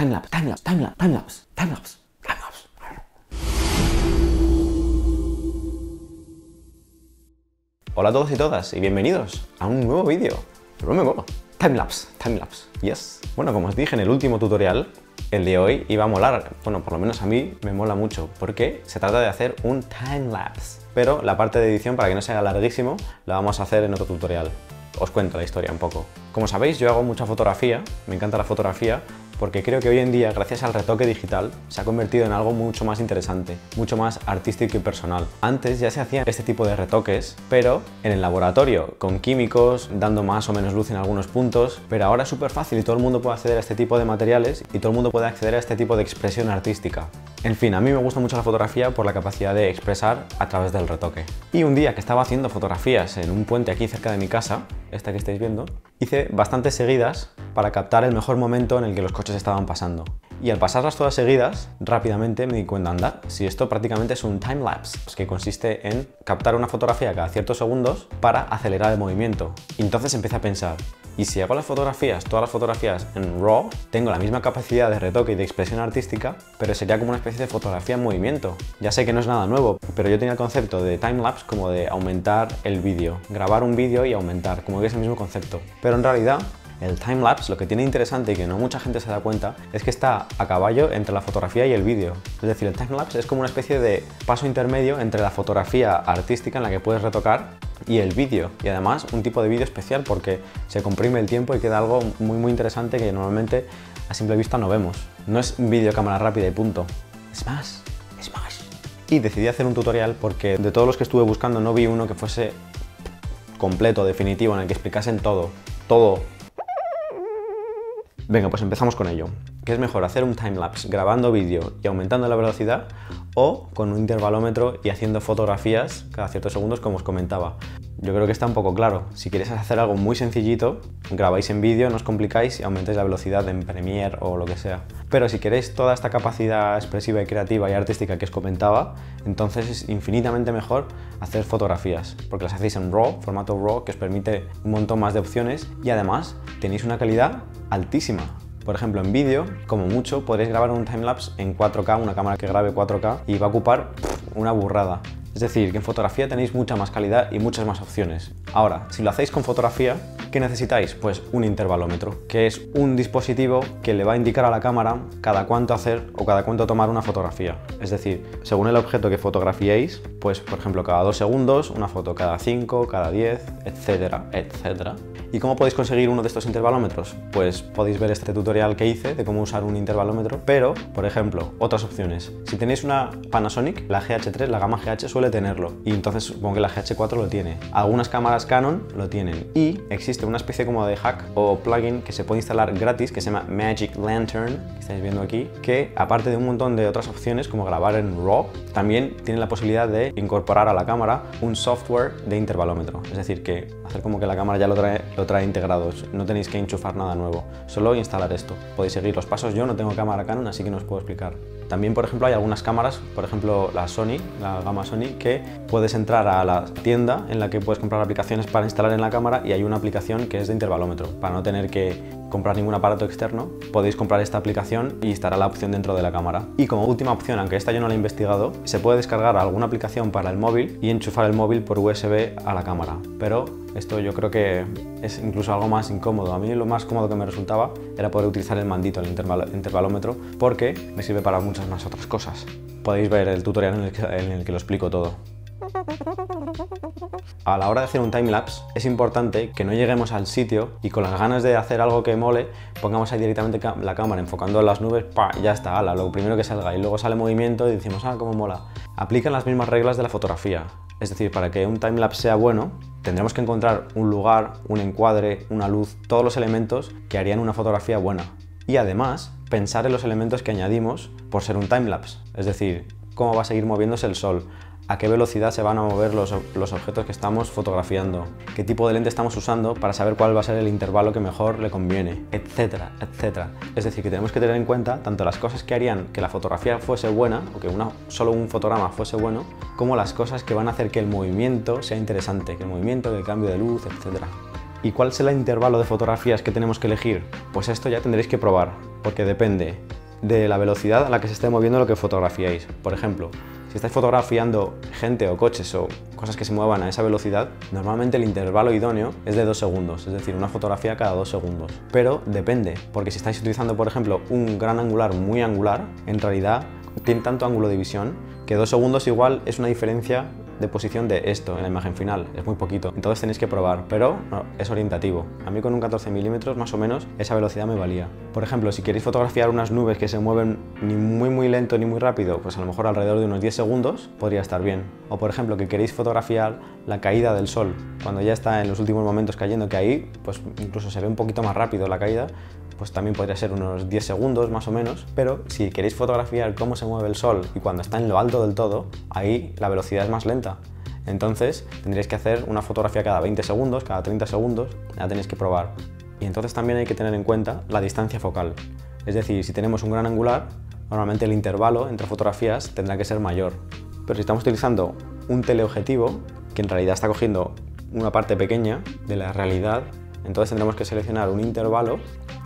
Timelapse, timelapse, timelapse, timelapse, timelapse, timelapse. Hola a todos y todas y bienvenidos a un nuevo vídeo. Pero me mola. Timelapse, timelapse, yes. Bueno, como os dije en el último tutorial, el de hoy iba a molar. Bueno, por lo menos a mí me mola mucho, porque se trata de hacer un timelapse. Pero la parte de edición, para que no se haga larguísimo, la vamos a hacer en otro tutorial. Os cuento la historia un poco. Como sabéis, yo hago mucha fotografía, me encanta la fotografía, porque creo que hoy en día, gracias al retoque digital, se ha convertido en algo mucho más interesante, mucho más artístico y personal. Antes ya se hacían este tipo de retoques, pero en el laboratorio, con químicos, dando más o menos luz en algunos puntos, pero ahora es súper fácil y todo el mundo puede acceder a este tipo de materiales y todo el mundo puede acceder a este tipo de expresión artística. En fin, a mí me gusta mucho la fotografía por la capacidad de expresar a través del retoque. Y un día que estaba haciendo fotografías en un puente aquí cerca de mi casa, esta que estáis viendo, hice bastantes seguidas para captar el mejor momento en el que los coches estaban pasando. Y al pasarlas todas seguidas, rápidamente me di cuenta, anda, si esto prácticamente es un timelapse, que consiste en captar una fotografía cada ciertos segundos para acelerar el movimiento. Y entonces empecé a pensar, ¿y si hago las fotografías, todas las fotografías en RAW, tengo la misma capacidad de retoque y de expresión artística, pero sería como una especie de fotografía en movimiento? Ya sé que no es nada nuevo, pero yo tenía el concepto de timelapse como de aumentar el vídeo, grabar un vídeo y aumentar, como que es el mismo concepto. Pero en realidad, el timelapse lo que tiene interesante y que no mucha gente se da cuenta es que está a caballo entre la fotografía y el vídeo. Es decir, el timelapse es como una especie de paso intermedio entre la fotografía artística en la que puedes retocar y el vídeo. Y además un tipo de vídeo especial porque se comprime el tiempo y queda algo muy interesante que normalmente a simple vista no vemos. No es un vídeo cámara rápida y punto. Es más, es más. Y decidí hacer un tutorial porque de todos los que estuve buscando no vi uno que fuese completo, definitivo, en el que explicasen todo. Venga, pues empezamos con ello. ¿Qué es mejor, hacer un timelapse grabando vídeo y aumentando la velocidad o con un intervalómetro y haciendo fotografías cada ciertos segundos como os comentaba? Yo creo que está un poco claro. Si queréis hacer algo muy sencillito, grabáis en vídeo, no os complicáis y aumentáis la velocidad en Premiere o lo que sea. Pero si queréis toda esta capacidad expresiva y creativa y artística que os comentaba, entonces es infinitamente mejor hacer fotografías, porque las hacéis en RAW, formato RAW, que os permite un montón más de opciones y además tenéis una calidad altísima. Por ejemplo, en vídeo, como mucho, podréis grabar un timelapse en 4K, una cámara que grabe 4K, y va a ocupar una burrada. Es decir, que en fotografía tenéis mucha más calidad y muchas más opciones. Ahora, si lo hacéis con fotografía, ¿qué necesitáis? Pues un intervalómetro, que es un dispositivo que le va a indicar a la cámara cada cuánto hacer o cada cuánto tomar una fotografía. Es decir, según el objeto que fotografiéis, pues por ejemplo cada 2 segundos, una foto cada 5, cada 10, etcétera, etcétera. ¿Y cómo podéis conseguir uno de estos intervalómetros? Pues podéis ver este tutorial que hice de cómo usar un intervalómetro, pero, por ejemplo, otras opciones. Si tenéis una Panasonic, la GH3, la gama GH suele tenerlo, y entonces supongo que la GH4 lo tiene. Algunas cámaras Canon lo tienen, y existe una especie como de hack o plugin que se puede instalar gratis, que se llama Magic Lantern, que estáis viendo aquí, que aparte de un montón de otras opciones, como grabar en RAW, también tiene la posibilidad de incorporar a la cámara un software de intervalómetro. Es decir, que hacer como que la cámara ya lo trae integrado, no tenéis que enchufar nada nuevo, solo instalar esto. Podéis seguir los pasos, yo no tengo cámara Canon, así que no os puedo explicar. También, por ejemplo, hay algunas cámaras, por ejemplo la Sony, la gama Sony, que puedes entrar a la tienda en la que puedes comprar aplicaciones para instalar en la cámara y hay una aplicación que es de intervalómetro. Para no tener que comprar ningún aparato externo, podéis comprar esta aplicación y estará la opción dentro de la cámara. Y como última opción, aunque esta yo no la he investigado, se puede descargar alguna aplicación para el móvil y enchufar el móvil por USB a la cámara. Pero esto yo creo que es incluso algo más incómodo. A mí lo más cómodo que me resultaba era poder utilizar el mandito, el intervalómetro, porque me sirve para muchas más otras cosas. Podéis ver el tutorial en el que lo explico todo. A la hora de hacer un timelapse es importante que no lleguemos al sitio y con las ganas de hacer algo que mole pongamos ahí directamente la cámara enfocando en las nubes, ¡pa! Ya está, ala, lo primero que salga, y luego sale movimiento y decimos, ah, cómo mola. Aplican las mismas reglas de la fotografía. Es decir, para que un timelapse sea bueno, tendremos que encontrar un lugar, un encuadre, una luz, todos los elementos que harían una fotografía buena. Y además, pensar en los elementos que añadimos por ser un timelapse. Es decir, cómo va a seguir moviéndose el sol, a qué velocidad se van a mover los objetos que estamos fotografiando, qué tipo de lente estamos usando para saber cuál va a ser el intervalo que mejor le conviene, etcétera, etcétera. Es decir, que tenemos que tener en cuenta tanto las cosas que harían que la fotografía fuese buena, o que solo un fotograma fuese bueno, como las cosas que van a hacer que el movimiento sea interesante, que el movimiento, que el cambio de luz, etcétera. ¿Y cuál será el intervalo de fotografías que tenemos que elegir? Pues esto ya tendréis que probar, porque depende de la velocidad a la que se esté moviendo lo que fotografiéis. Por ejemplo, si estáis fotografiando gente o coches o cosas que se muevan a esa velocidad, normalmente el intervalo idóneo es de 2 segundos, es decir, una fotografía cada 2 segundos. Pero depende, porque si estáis utilizando, por ejemplo, un gran angular muy angular, en realidad tiene tanto ángulo de visión que 2 segundos igual es una diferencia de posición de esto en la imagen final, es muy poquito, entonces tenéis que probar, pero no, es orientativo. A mí con un 14 mm más o menos esa velocidad me valía. Por ejemplo, si queréis fotografiar unas nubes que se mueven ni muy lento ni muy rápido, pues a lo mejor alrededor de unos 10 segundos podría estar bien. O por ejemplo, que queréis fotografiar la caída del sol, cuando ya está en los últimos momentos cayendo, que ahí pues incluso se ve un poquito más rápido la caída, pues también podría ser unos 10 segundos más o menos, pero si queréis fotografiar cómo se mueve el sol y cuando está en lo alto del todo, ahí la velocidad es más lenta. Entonces tendréis que hacer una fotografía cada 20 segundos, cada 30 segundos, la tenéis que probar. Y entonces también hay que tener en cuenta la distancia focal. Es decir, si tenemos un gran angular, normalmente el intervalo entre fotografías tendrá que ser mayor. Pero si estamos utilizando un teleobjetivo, que en realidad está cogiendo una parte pequeña de la realidad, entonces tendremos que seleccionar un intervalo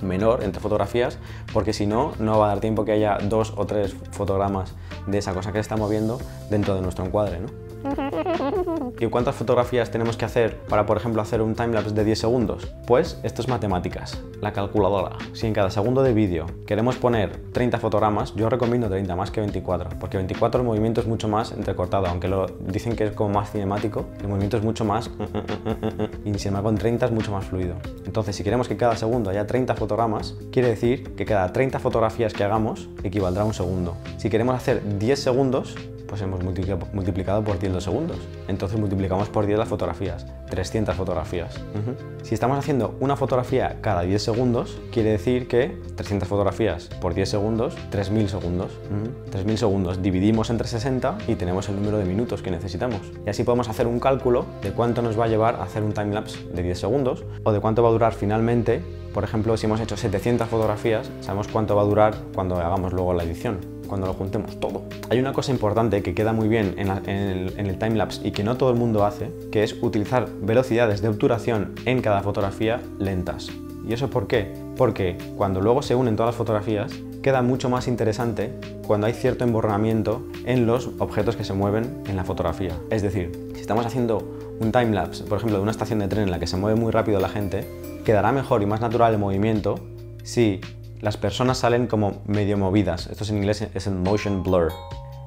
menor entre fotografías, porque si no, no va a dar tiempo que haya 2 o 3 fotogramas de esa cosa que está moviendo dentro de nuestro encuadre, ¿no? ¿Y cuántas fotografías tenemos que hacer para, por ejemplo, hacer un timelapse de 10 segundos? Pues esto es matemáticas, la calculadora. Si en cada segundo de vídeo queremos poner 30 fotogramas, yo recomiendo 30 más que 24, porque 24 el movimiento es mucho más entrecortado, aunque lo dicen que es como más cinemático, el movimiento es mucho más y sin embargo con 30 es mucho más fluido. Entonces, si queremos que cada segundo haya 30 fotogramas, quiere decir que cada 30 fotografías que hagamos equivaldrá a un segundo. Si queremos hacer 10 segundos, pues hemos multiplicado por 10 los segundos. Entonces multiplicamos por 10 las fotografías, 300 fotografías. Si estamos haciendo una fotografía cada 10 segundos, quiere decir que 300 fotografías por 10 segundos, 3000 segundos. 3000 segundos dividimos entre 60 y tenemos el número de minutos que necesitamos. Y así podemos hacer un cálculo de cuánto nos va a llevar hacer un timelapse de 10 segundos o de cuánto va a durar finalmente. Por ejemplo, si hemos hecho 700 fotografías, sabemos cuánto va a durar cuando hagamos luego la edición, cuando lo juntemos todo. Hay una cosa importante que queda muy bien en el timelapse y que no todo el mundo hace, que es utilizar velocidades de obturación en cada fotografía lentas. ¿Y eso por qué? Porque cuando luego se unen todas las fotografías, queda mucho más interesante cuando hay cierto emborronamiento en los objetos que se mueven en la fotografía. Es decir, si estamos haciendo un timelapse, por ejemplo, de una estación de tren en la que se mueve muy rápido la gente, quedará mejor y más natural el movimiento si las personas salen como medio movidas. Esto en inglés es el motion blur.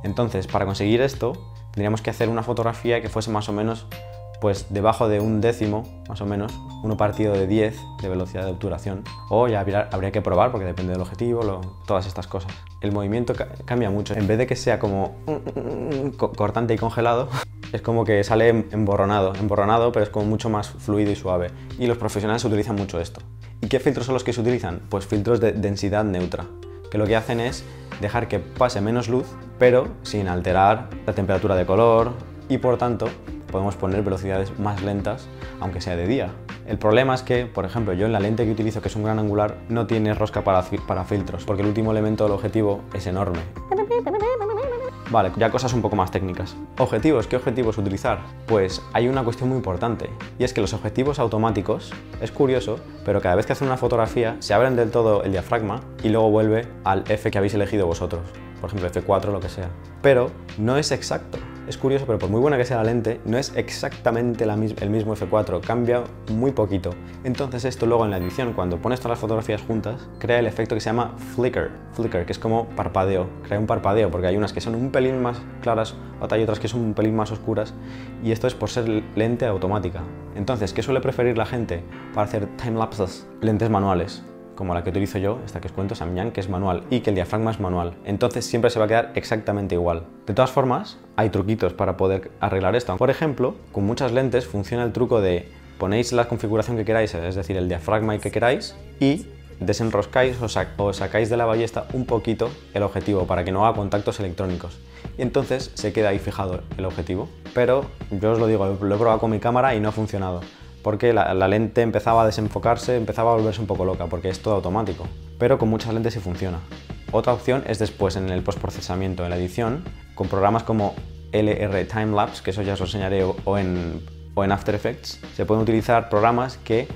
Entonces, para conseguir esto, tendríamos que hacer una fotografía que fuese más o menos pues debajo de un décimo, más o menos, 1/10 de velocidad de obturación. O ya habría que probar, porque depende del objetivo, todas estas cosas. El movimiento cambia mucho. En vez de que sea como cortante y congelado, es como que sale emborronado, pero es como mucho más fluido y suave. Y los profesionales utilizan mucho esto. ¿Y qué filtros son los que se utilizan? Pues filtros de densidad neutra, que lo que hacen es dejar que pase menos luz, pero sin alterar la temperatura de color y por tanto podemos poner velocidades más lentas, aunque sea de día. El problema es que, por ejemplo, yo en la lente que utilizo, que es un gran angular, no tiene rosca para filtros, porque el último elemento del objetivo es enorme. Vale, ya cosas un poco más técnicas. Objetivos, ¿qué objetivos utilizar? Pues hay una cuestión muy importante, y es que los objetivos automáticos, es curioso, pero cada vez que hacen una fotografía se abren del todo el diafragma y luego vuelve al F que habéis elegido vosotros, por ejemplo F4 o lo que sea. Pero no es exacto. Es curioso, pero por muy buena que sea la lente, no es exactamente el mismo F4, cambia muy poquito. Entonces esto luego en la edición, cuando pones todas las fotografías juntas, crea el efecto que se llama flicker, que es como parpadeo, crea un parpadeo, porque hay unas que son un pelín más claras, hay otras que son un pelín más oscuras, y esto es por ser lente automática. Entonces, ¿qué suele preferir la gente para hacer timelapses? Lentes manuales, como la que utilizo yo, esta que os cuento, Samyang, que es manual y que el diafragma es manual. Entonces siempre se va a quedar exactamente igual. De todas formas, hay truquitos para poder arreglar esto. Por ejemplo, con muchas lentes funciona el truco de ponéis la configuración que queráis, es decir, el diafragma que queráis, y desenroscáis o sacáis de la ballesta un poquito el objetivo para que no haga contactos electrónicos. Y entonces se queda ahí fijado el objetivo. Pero yo os lo digo, lo he probado con mi cámara y no ha funcionado, porque la lente empezaba a desenfocarse, empezaba a volverse un poco loca, porque es todo automático. Pero con muchas lentes sí funciona. Otra opción es después, en el postprocesamiento, en la edición, con programas como LR Timelapse, que eso ya os lo enseñaré, o en After Effects, se pueden utilizar programas que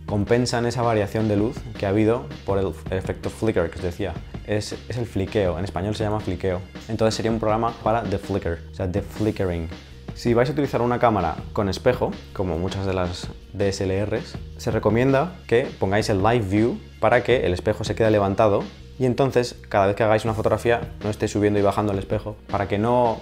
compensan esa variación de luz que ha habido por el efecto flicker que os decía. es el fliqueo, en español se llama fliqueo. Entonces sería un programa para the flicker, o sea, the flickering. Si vais a utilizar una cámara con espejo, como muchas de las DSLRs, se recomienda que pongáis el Live View para que el espejo se quede levantado y entonces cada vez que hagáis una fotografía no estéis subiendo y bajando el espejo para que no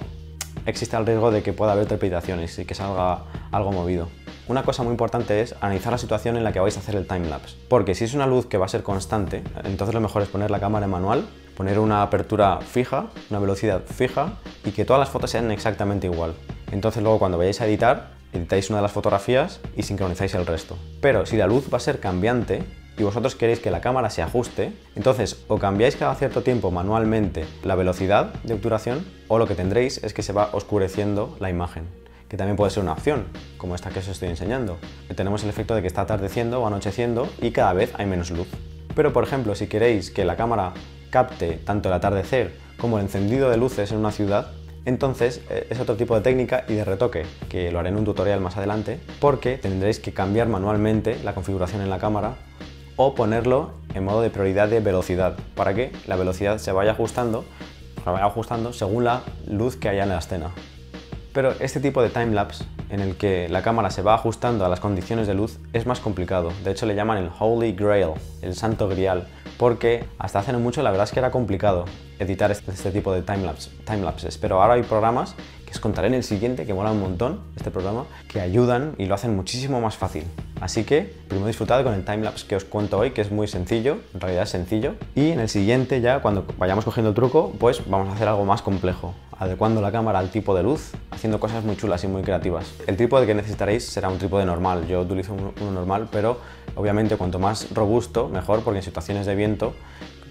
exista el riesgo de que pueda haber trepidaciones y que salga algo movido. Una cosa muy importante es analizar la situación en la que vais a hacer el timelapse, porque si es una luz que va a ser constante, entonces lo mejor es poner la cámara en manual, poner una apertura fija, una velocidad fija y que todas las fotos sean exactamente igual. Entonces luego cuando vayáis a editar, editáis una de las fotografías y sincronizáis el resto. Pero si la luz va a ser cambiante y vosotros queréis que la cámara se ajuste, entonces o cambiáis cada cierto tiempo manualmente la velocidad de obturación o lo que tendréis es que se va oscureciendo la imagen, que también puede ser una opción, como esta que os estoy enseñando. Tenemos el efecto de que está atardeciendo o anocheciendo y cada vez hay menos luz. Pero por ejemplo, si queréis que la cámara capte tanto el atardecer como el encendido de luces en una ciudad, entonces es otro tipo de técnica y de retoque, que lo haré en un tutorial más adelante, porque tendréis que cambiar manualmente la configuración en la cámara o ponerlo en modo de prioridad de velocidad, para que la velocidad se vaya ajustando según la luz que haya en la escena. Pero este tipo de timelapse, en el que la cámara se va ajustando a las condiciones de luz, es más complicado. De hecho le llaman el Holy Grail, el santo grial, porque hasta hace no mucho la verdad es que era complicado editar este tipo de timelapses, pero ahora hay programas que os contaré en el siguiente, que mola un montón este programa, que ayudan y lo hacen muchísimo más fácil. Así que primero disfrutad con el timelapse que os cuento hoy, que es muy sencillo, en realidad es sencillo, y en el siguiente ya cuando vayamos cogiendo el truco, pues vamos a hacer algo más complejo, adecuando la cámara al tipo de luz, haciendo cosas muy chulas y muy creativas. El trípode que necesitaréis será un trípode normal, yo utilizo uno normal, pero obviamente cuanto más robusto mejor, porque en situaciones de viento,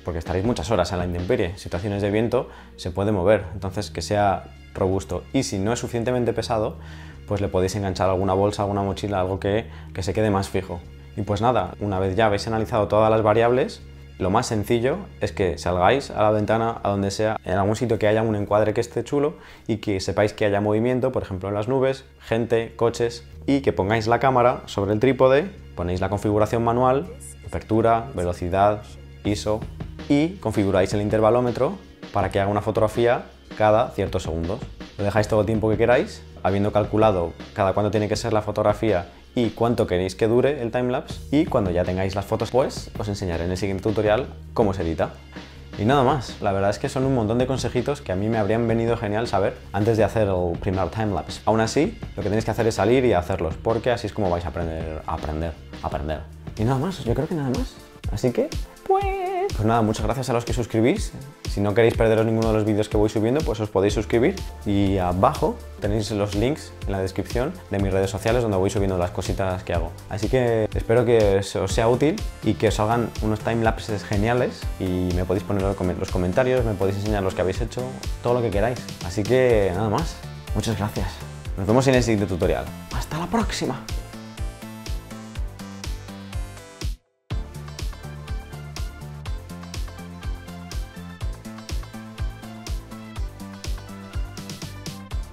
porque estaréis muchas horas en la intemperie, situaciones de viento se puede mover, entonces que sea robusto. Y si no es suficientemente pesado, pues le podéis enganchar alguna bolsa, alguna mochila, algo que se quede más fijo. Y pues nada, una vez ya habéis analizado todas las variables, lo más sencillo es que salgáis a la ventana, a donde sea, en algún sitio que haya un encuadre que esté chulo y que sepáis que haya movimiento, por ejemplo en las nubes, gente, coches, y que pongáis la cámara sobre el trípode, ponéis la configuración manual, apertura, velocidad, ISO, y configuráis el intervalómetro para que haga una fotografía cada ciertos segundos. Lo dejáis todo el tiempo que queráis, habiendo calculado cada cuánto tiene que ser la fotografía y cuánto queréis que dure el timelapse, y cuando ya tengáis las fotos, pues os enseñaré en el siguiente tutorial cómo se edita. Y nada más, la verdad es que son un montón de consejitos que a mí me habrían venido genial saber antes de hacer el primer timelapse. Aún así, lo que tenéis que hacer es salir y hacerlos, porque así es como vais a aprender. Y nada más, yo creo que nada más. Así que, pues nada, muchas gracias a los que suscribís. Si no queréis perderos ninguno de los vídeos que voy subiendo, pues os podéis suscribir. Y abajo tenéis los links en la descripción de mis redes sociales donde voy subiendo las cositas que hago. Así que espero que os sea útil y que os salgan unos timelapses geniales. Y me podéis poner los comentarios, me podéis enseñar los que habéis hecho, todo lo que queráis. Así que nada más, muchas gracias. Nos vemos en el siguiente tutorial. ¡Hasta la próxima!